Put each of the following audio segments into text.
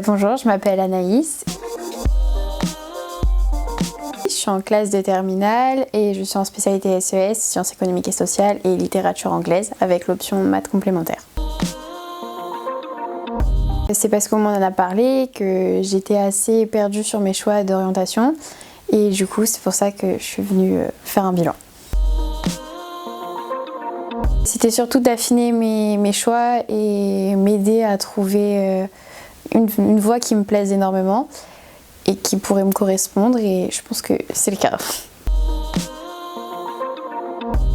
Bonjour, je m'appelle Anaïs. Je suis en classe de terminale et je suis en spécialité SES, sciences économiques et sociales et littérature anglaise avec l'option maths complémentaire. C'est parce qu'on m'en a parlé que j'étais assez perdue sur mes choix d'orientation et du coup c'est pour ça que je suis venue faire un bilan. C'était surtout d'affiner mes choix et m'aider à trouver une voie qui me plaise énormément et qui pourrait me correspondre, et je pense que c'est le cas.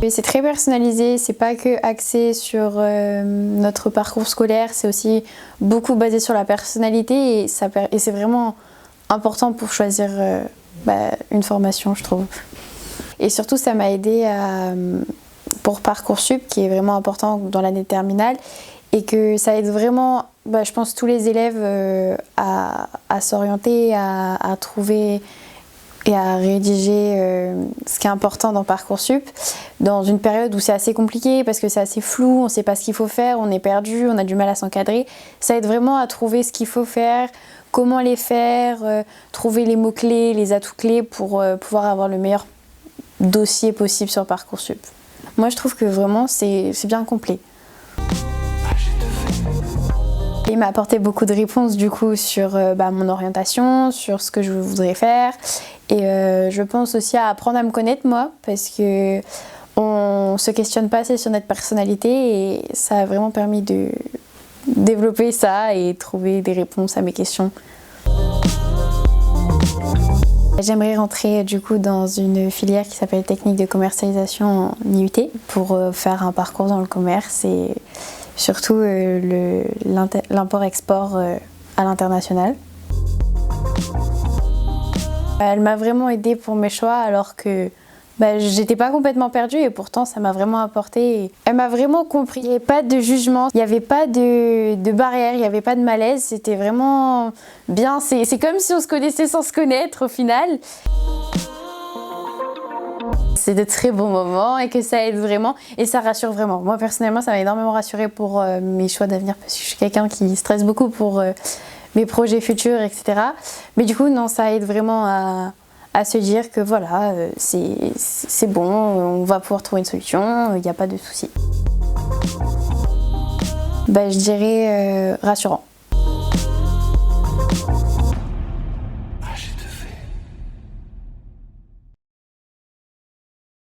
C'est très personnalisé, c'est pas que axé sur notre parcours scolaire, c'est aussi beaucoup basé sur la personnalité et c'est vraiment important pour choisir une formation, je trouve. Et surtout ça m'a aidé pour Parcoursup, qui est vraiment important dans l'année de terminale, et que ça aide vraiment, je pense, tous les élèves à s'orienter, à trouver et à rédiger ce qui est important dans Parcoursup, dans une période où c'est assez compliqué parce que c'est assez flou, on ne sait pas ce qu'il faut faire, on est perdu, on a du mal à s'encadrer. Ça aide vraiment à trouver ce qu'il faut faire, comment les faire, trouver les mots-clés, les atouts-clés pour pouvoir avoir le meilleur dossier possible sur Parcoursup. Moi je trouve que vraiment c'est bien complet. Il m'a apporté beaucoup de réponses du coup sur mon orientation, sur ce que je voudrais faire, et je pense aussi à apprendre à me connaître moi, parce que on se questionne pas assez sur notre personnalité et ça a vraiment permis de développer ça et trouver des réponses à mes questions. J'aimerais rentrer du coup dans une filière qui s'appelle technique de commercialisation en IUT pour faire un parcours dans le commerce et surtout l'import-export à l'international. Elle m'a vraiment aidée pour mes choix alors que j'étais pas complètement perdue et pourtant ça m'a vraiment apporté. Elle m'a vraiment compris, il n'y avait pas de jugement, il n'y avait pas de barrière, il n'y avait pas de malaise, c'était vraiment bien. C'est comme si on se connaissait sans se connaître au final. C'est de très bons moments et que ça aide vraiment et ça rassure vraiment. Moi personnellement ça m'a énormément rassurée pour mes choix d'avenir parce que je suis quelqu'un qui stresse beaucoup pour mes projets futurs, etc. Mais du coup non, ça aide vraiment à se dire que voilà, c'est bon, on va pouvoir trouver une solution, il n'y a pas de souci. Je dirais rassurant.